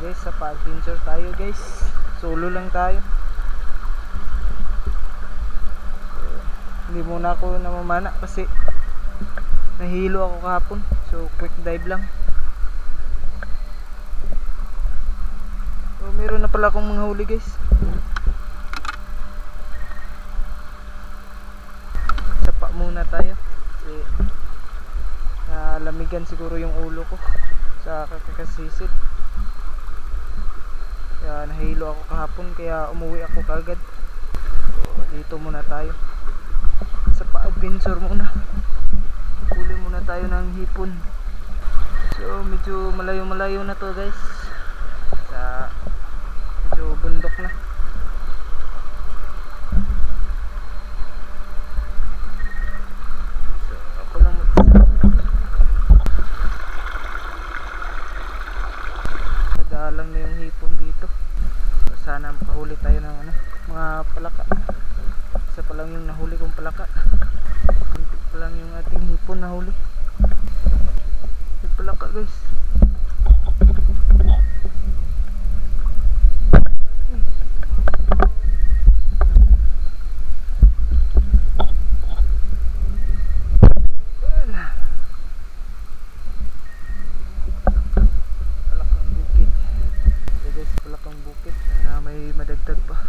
guys, sa pa-adventure tayo guys. Solo lang tayo. Hindi muna ako namamana kasi nahilo ako kahapon. So quick dive lang. So meron na pala akong mga huli guys. Sapa muna tayo kasi nalamigan siguro yung ulo ko sa kakasisid. Kaya nahilo ako kahapon, kaya umuwi ako kaagad. So dito muna tayo sa pa-adventure muna. Huli muna tayo ng hipon. So medyo malayo-malayo na to guys. Sa medyo bundok na. So ako lang nadalang na yung hipon dito. So, sana makahuli tayo ng mga palaka. Isa pa lang yung nahuli kong palaka. Kunti pa lang yung ating hipon nahuli. May palaka guys. Palakang bukid. So guys, palakang bukid na may madagdag pa.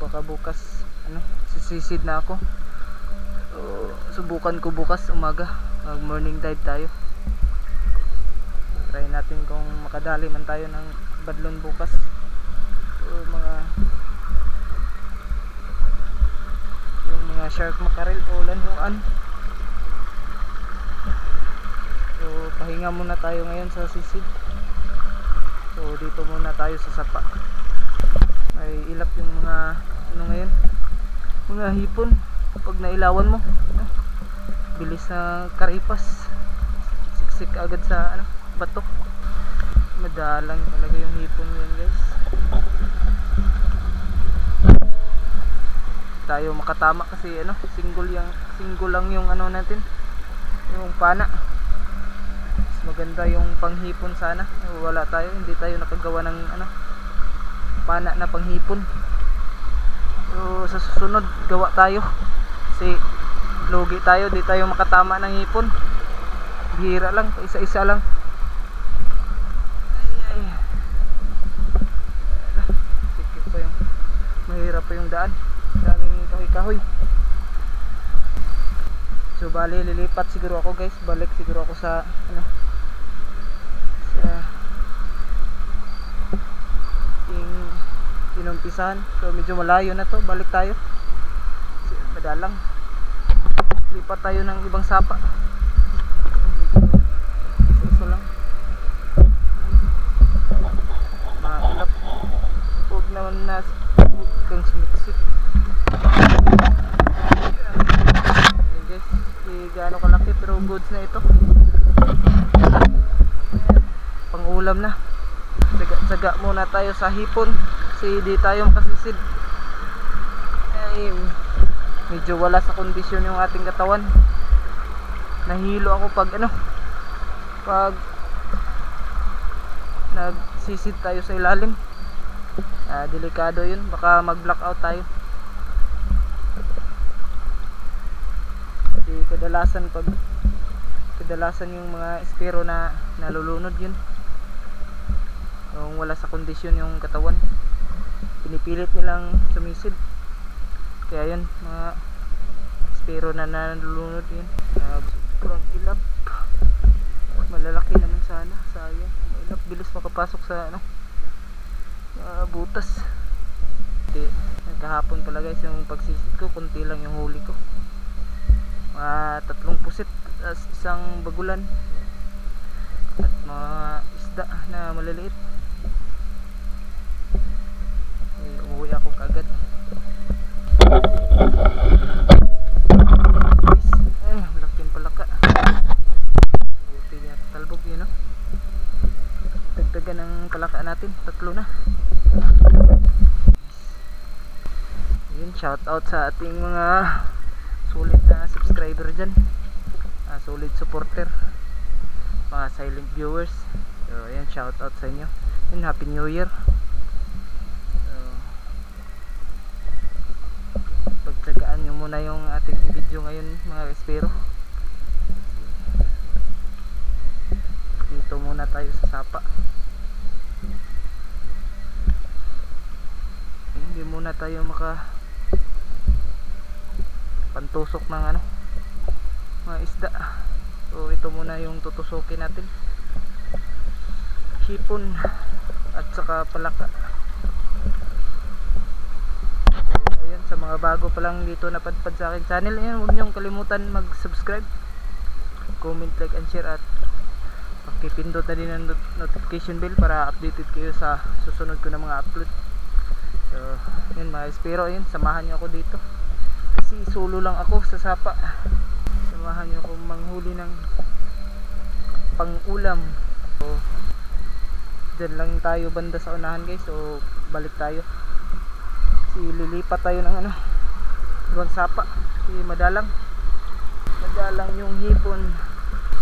Baka bukas sisisid na ako. So, subukan ko bukas umaga mag morning dive tayo. Try natin kung makadali man tayo ng badlon bukas. So, yung mga shark mackerel o lanhuan. So pahinga muna tayo ngayon sa sisid. So dito muna tayo sa sapa. May ilap yung mga ngayon, mga hipon. Pag nailawan mo, bilis na karipas, siksik agad sa bato. Madalang talaga yung hipon ngayon guys. Tayo makatama kasi single lang yung natin, yung pana. Mas maganda yung panghipon sana. Wala tayo, hindi tayo nakagawa ng pana na panghipon. So sa susunod gawa tayo kasi lugi tayo, di tayo makatama ng hipon. Bihira lang, isa-isa lang. Ay. Sikip pa yung mahirap pa yung daan, daming kahoy-kahoy. So bali lilipat siguro ako guys, balik siguro ako sa inumpisahan. So medyo malayo na to, balik tayo kasi madalang. Lipat tayo ng ibang sapa. Medyo isa lang mailap. Huwag naman na, huwag kang sumiksik. Ayan guys, di gaano kalaki pero goods na ito. Pang ulam na. Saga muna tayo sa hipon kasi di tayo makasisid. Ay, medyo wala sa kondisyon yung ating katawan. Nahilo ako pag nagsisid tayo sa ilalim. Delikado yun, baka mag blackout tayo. Kasi kadalasan yung mga espero na nalulunod yun. Yung wala sa kondisyon yung katawan, pinipilit nilang sumisid. Kaya yun, mga espero na nalulunod yun. Sobrang ilap. Malalaki naman sana, sayang. Ilap, bilis makapasok sa butas. Hindi, kahapon pala guys yung pagsisid ko, kunti lang yung huli ko. Mga 3 pusit, isang bagulan at mga isda na maliliit. Umuwi ako kagad. Malaking palaka. Buti niya talbog yun, dagdagan ng palaka natin, 3 na. Yun, shout out sa ating mga sulit na subscriber dyan, solid supporter. mga silent viewers. So ayan, shout out sa inyo. And happy new year. So pagtsagaan nyo muna yung ating video ngayon mga ka-espero. Dito muna tayo sa sapa. Hindi muna tayo pantusok ng mga isda. So ito muna yung tutusukin natin, hipon at saka palaka. So ayan, sa mga bago pa lang dito napadpad sa aking channel, ayan, huwag niyong kalimutan mag subscribe, comment, like and share, at pakipindot na din ang notification bell para updated kayo sa susunod ko na mga upload. So yun mga espero, ayun, samahan nyo ako dito kasi solo lang ako sa sapa. Samahan nyo ako manghuli ng pang-ulam. So dyan lang tayo banda sa unahan guys, so balik tayo kasi lilipat tayo ng ibang sapa kasi madalang yung hipon,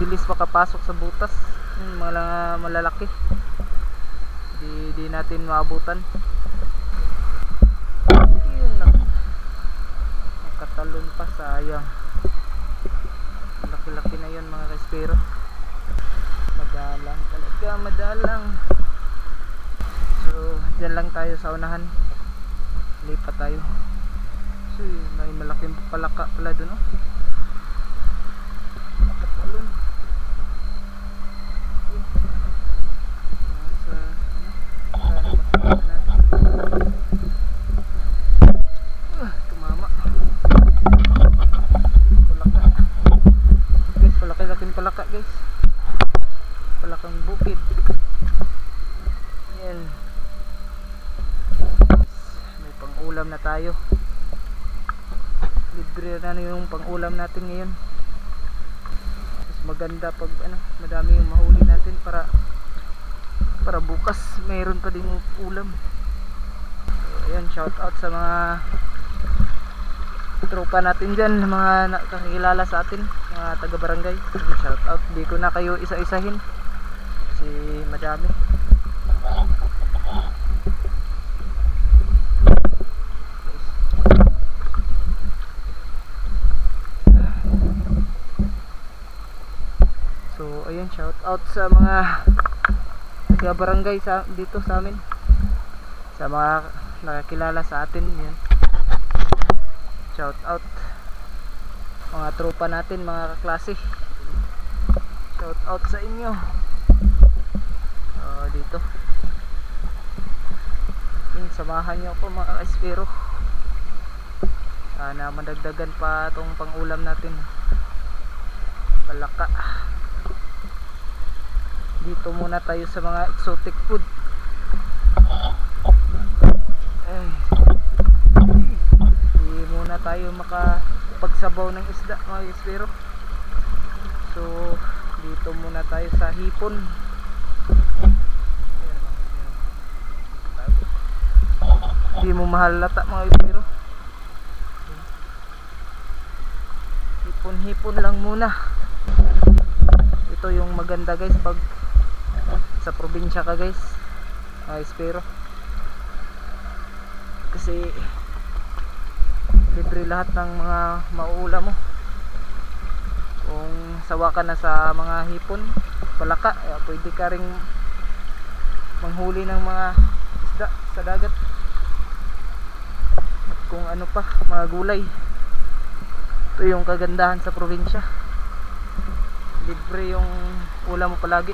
bilis makapasok sa butas. Yung mga malalaki di natin maabutan. Nakatalon pa, sayang. Laki-laki na yun mga ka-espero. Madalang talaga, madalang. So dyan lang tayo sa unahan, lipat tayo. So may malaking palaka pala dun, oh. Nakatalon. Tumama. Palaka guys, palaki-laking palaka guys, palakang bukid. Yan, may pang-ulam na tayo. Libre na yung pang-ulam natin ngayon. Mas maganda pag madami yung mahuli natin para bukas mayroon pa din ulam. So, ayan, shout out sa mga tropa natin dyan, mga nakakilala sa atin, mga taga barangay. Shout out, di ko na kayo isa-isahin kasi madami. So ayan, shout out sa mga taga barangay dito sa amin, sa mga nakakilala sa atin. Yan, shout out mga tropa natin, mga kaklase, shout out sa inyo. Dito yung samahan nyo ako mga ka-espero. Sana madagdagan pa itong pang-ulam natin, palaka. Dito muna tayo sa mga exotic food. Hindi muna tayo makapagsabaw ng isda mga ka-espero. So dito muna tayo sa hipon. Hindi mo mahalata mga ka-espero. Hipon-hipon lang muna. Ito yung maganda guys pag sa probinsya ka guys, espero, kasi libre lahat ng mga mauulam mo. Kung sawa ka na sa mga hipon, palaka, pwede ka ring manghuli ng mga isda sa dagat, at kung ano pa, mga gulay. Ito yung kagandahan sa probinsya, libre yung ulam mo palagi,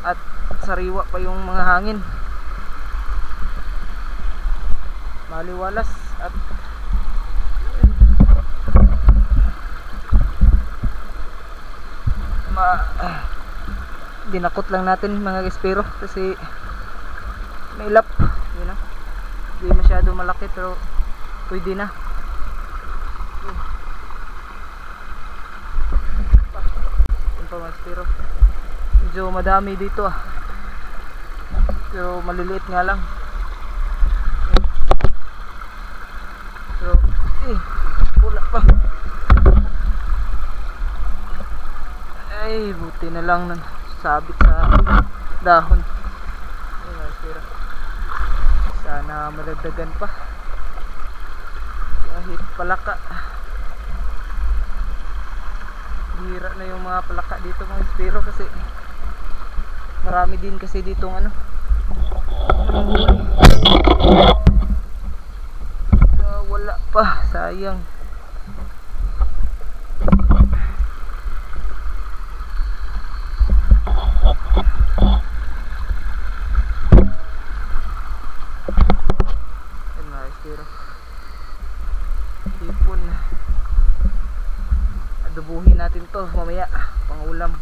at sariwa pa yung mga hangin, maliwalas. At dinakot lang natin mga ka-espero kasi may lap, yun na, hindi masyado malaki pero pwede na. Yun pa mga ka-espero, medyo madami dito pero maliliit nga lang. Pero wala pa, ay buti na lang nun, sabit sa dahon. Ayun mga espero, sana madagdagan pa kahit palaka. Hira na yung mga palaka dito mga espero, kasi marami din kasi ditong ano, wala pa, sayang. Ayun mga espero, hipon. Adubuhin natin to mamaya pang ulam,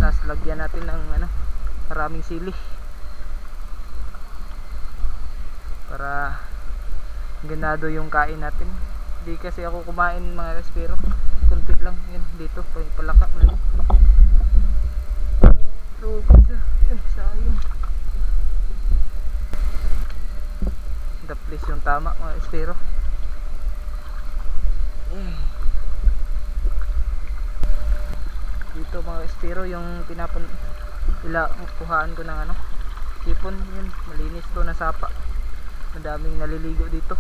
tapos lagyan natin ng ano, maraming sili para ganado yung kain natin. Hindi kasi ako kumain mga espero, kunti lang yun dito, palaka mali. So sayang, the place yung tama mga espero. Dito mga espero yung kuhaan ko ng ano, hipon. Yun, malinis to na sapa, madaming naliligo dito,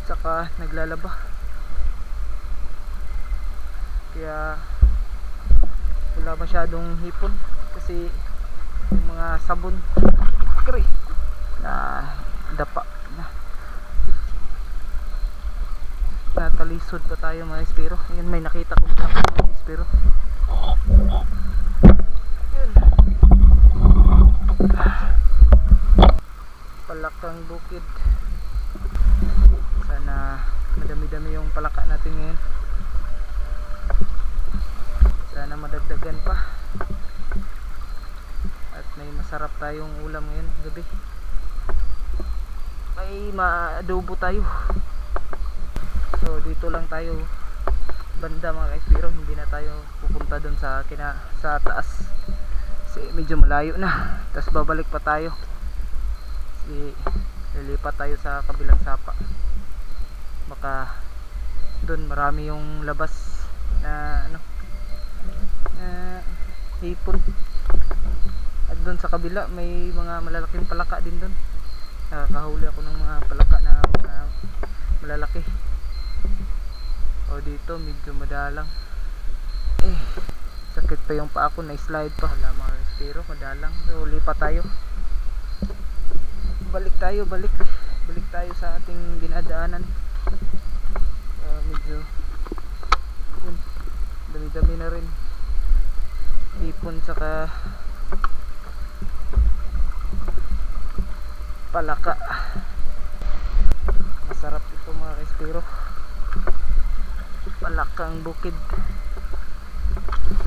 saka naglalaba, kaya wala masyadong hipon kasi yung mga sabon na dapa na, natalisod pa tayo mga espero. Yun, may nakita ko mga espero. Yun, palakang bukid. Sana madami-dami yung palaka natin ngayon, sana madagdagan pa at may masarap tayong ulam ngayon gabi, may maadobo tayo. So dito lang tayo banda mga espero, hindi na tayo pupunta dun sa taas kasi medyo malayo na, tapos babalik pa tayo kasi lilipat tayo sa kabilang sapa, baka dun marami yung labas na ano, hipon, at dun sa kabila may mga malalaking palaka din dun. Nakahuli ako ng mga palaka na malalaki. O dito medyo madalang, sakit pa yung paa ko, na slide pa. Wala mga espero, madalang. So lipat tayo, balik tayo sa ating dinadaanan. Medyo yun, dami-dami na rin hipon saka palaka. Masarap ito mga espero, palakang bukid.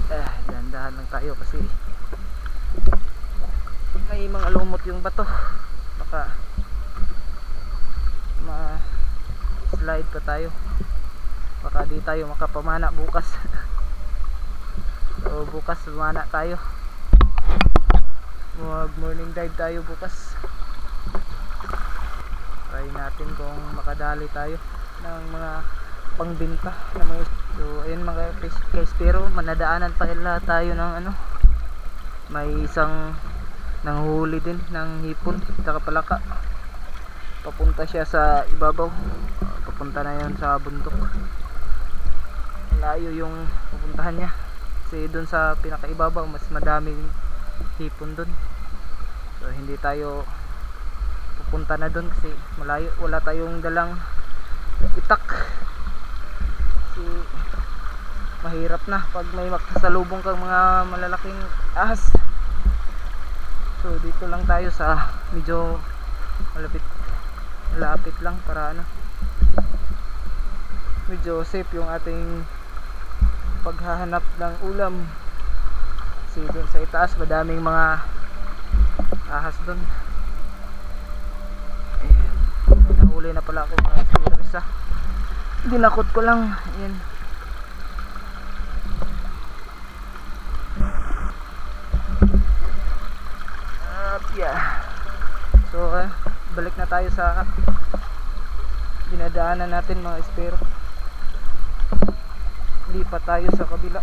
Dahan-dahan lang tayo kasi may mga lumot yung bato, baka ma-slide pa tayo, baka di tayo makapamana bukas. So bukas pamana tayo, mag morning dive tayo bukas. Try natin kung makadali tayo ng mga pangbenta na mga. So ayun mga espero, manadaanan pa tayo ng ano, may isang nanghuli din ng hipon saka palaka, papunta siya sa ibabaw, papunta na yun sa bundok, layo yung pupuntahan niya kasi dun sa pinakaibabaw mas madaming hipon dun. So hindi tayo pupunta na dun kasi malayo, wala tayong dalang itak kasi mahirap na pag may makasalubong kang mga malalaking ahas. So dito lang tayo sa medyo malapit lang para ano, medyo safe yung ating paghahanap ng ulam kasi dun sa itaas madaming mga ahas dun. Nahuli na pala ako mga espero, isa dinakot ko lang. Ayan, so balik na tayo sa dinadaanan natin mga espero. lipat tayo sa kabila.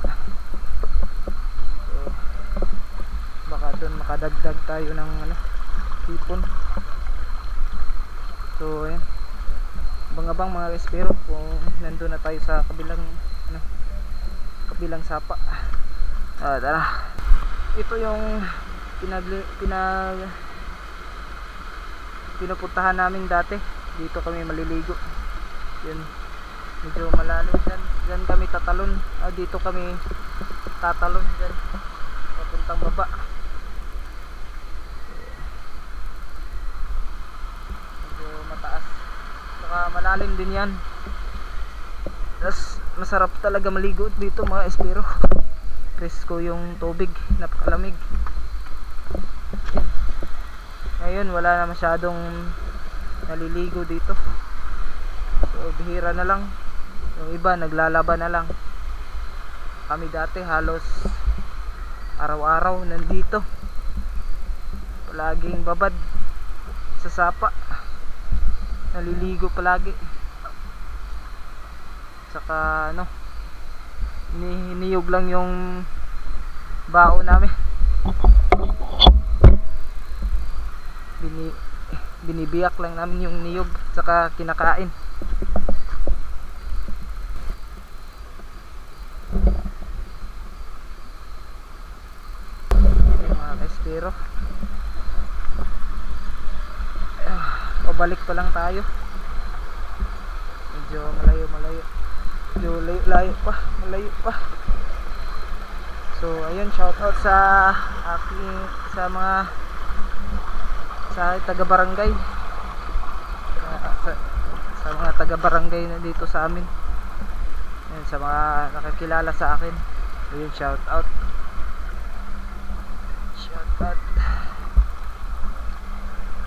So baka doon makadagdag tayo ng ano, hipon. So ayan, abang-abang mga espero kung nandun na tayo sa kabilang ano, kabilang sapa. Tara, ito yung pinupuntahan namin dati. Dito kami maliligo. Yun, medyo malalim dyan. Dyan kami tatalon. Dito kami tatalon dyan, papuntang baba. Medyo mataas, saka malalim din yan. Tapos masarap talaga maligo dito mga espero. Presko yung tubig, napakalamig. Yan. Ngayon wala na masyadong naliligo dito. So bihira na lang. Yung iba naglalaba na lang. Kami dati halos araw-araw nandito. Palaging babad sa sapa. Naliligo palagi. Saka ano, hiniyog lang yung bao namin. Binibiyak lang namin yung niyog, saka kinakain. Okay, mga kaespero, pabalik pa lang tayo. Medyo malayo, medyo malayo pa. So ayun, shoutout sa aking, sa taga-barangay, sa mga taga-barangay na dito sa amin. Ayun, sa mga nakakilala sa akin, ayun, shoutout.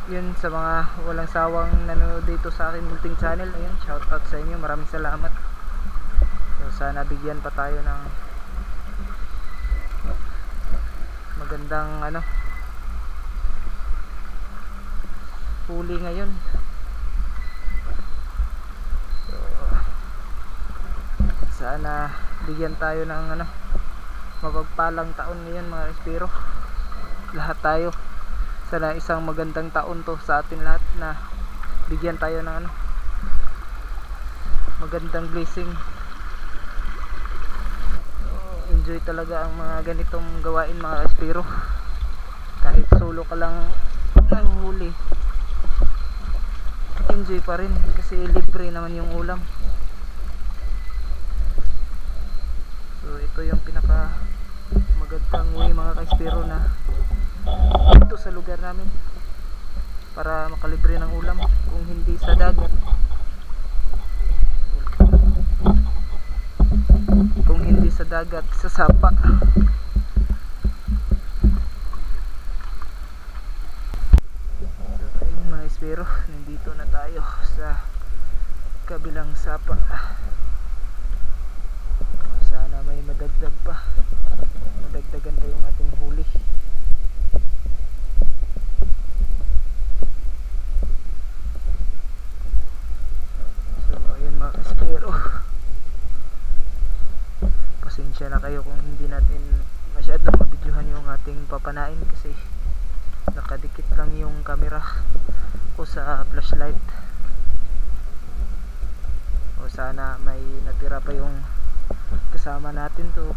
Yun, sa mga walang sawang nanonood dito sa akin munting channel, ayun, shoutout sa inyo, maraming salamat. So sana bigyan pa tayo ng magandang ano, huli ngayon. So sana bigyan tayo ng ano, mapagpalang taon ngayon mga espero. Lahat tayo, sana isang magandang taon to sa atin lahat, na bigyan tayo ng ano, magandang blessing. Enjoy talaga ang mga ganitong gawain mga espero. Kahit solo ka lang nanghuli, enjoy pa rin kasi libre naman yung ulam. So ito yung pinaka magandang way mga kaespero na dito sa lugar namin para makalibre ng ulam, kung hindi sa dagat, kung hindi sa dagat, sa sapa. So ayun mga espero, nandito na tayo sa kabilang sapa. Sana may madagdagan pa yung ating huli. So ayun mga espero, pasensya na kayo kung hindi natin masyadong mabidyohan yung ating papanain kasi nakadikit lang yung camera ko sa flashlight. O sana may natira pa yung kasama natin to.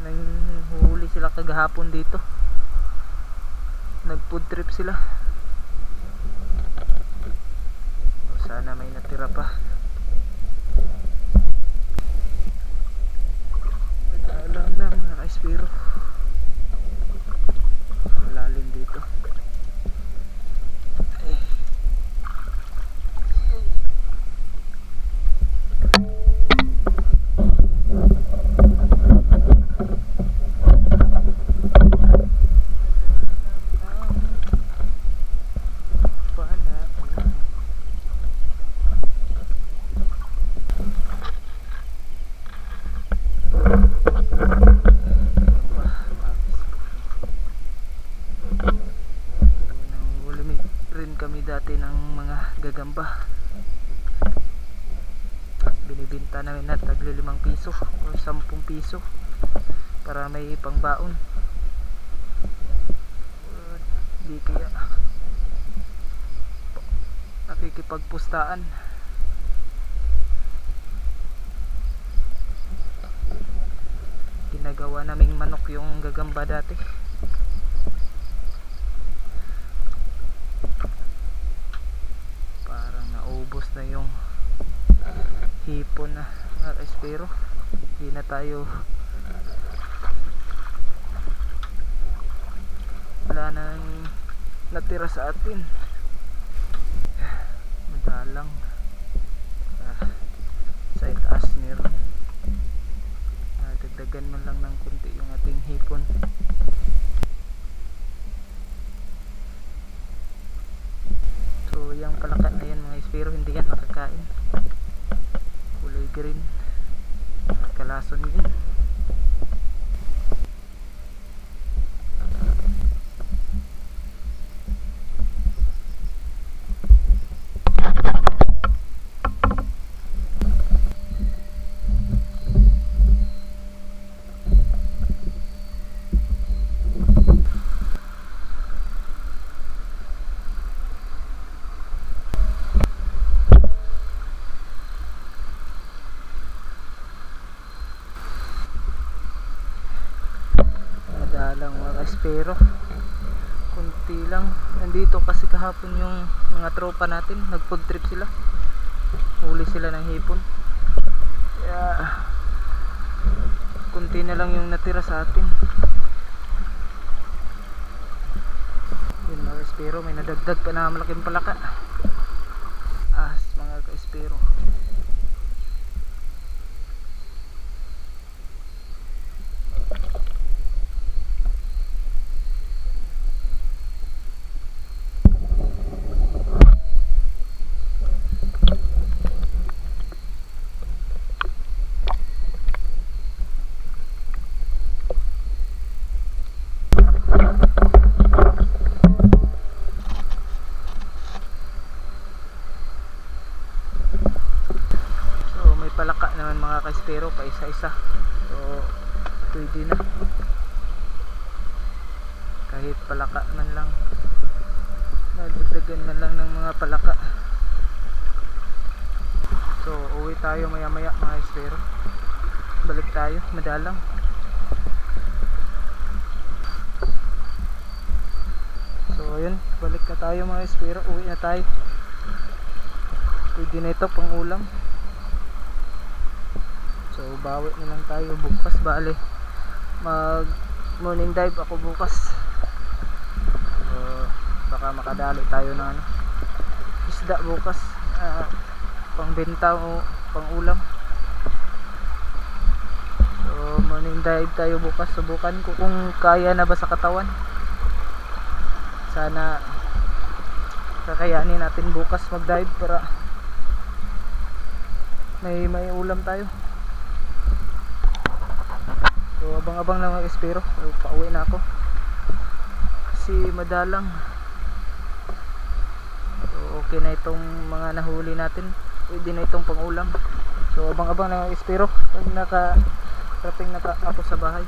Nanghuli sila kagahapon dito, nag food trip sila. O sana may natira pa. Alam na mga kaespero, malalim dito. binibinta namin na tagli 5 piso o 10 piso para may pangbaon. Di kaya nakikipagpustaan. Ginagawa naming manok yung gagamba dati. Parang naubos na yung hipon na espero. Hindi na tayo, wala nang natira sa atin. Madalang sa itaas meron. Dagdagan man lang ng kunti yung ating hipon. So yung palaka na yan mga espero, hindi yan nakakain. Kulay green, kalason yun. Lang mga espero, kunti lang. Nandito kasi kahapon yung mga tropa natin, nag food trip sila, huli sila ng hipon, kaya kunti na lang yung natira sa atin. Yun mga espero, may nadagdag pa na malaking palaka. Mga espero, palaka naman mga ka-espero, pa isa-isa. So pwede na, kahit palaka man lang, nadagdagan man lang ng mga palaka. So uwi tayo maya maya mga espero, balik tayo madalang. So ayun, balik na tayo mga espero, uwi na tayo. Pwede na ito pang ulam. So bawi na lang tayo bukas, bale mag morning dive ako bukas. So baka makadali tayo ng isda bukas, pang benta o pang ulam. So morning dive tayo bukas, subukan ko kung kaya na ba sa katawan. Sana kakayanin natin bukas mag dive para may ulam tayo. So abang-abang lang mga espero, pauwi na ako kasi madalang. So okay na itong mga nahuli natin, pwede na itong pangulam. So abang-abang lang mga espero pag nakarating na ako sa bahay.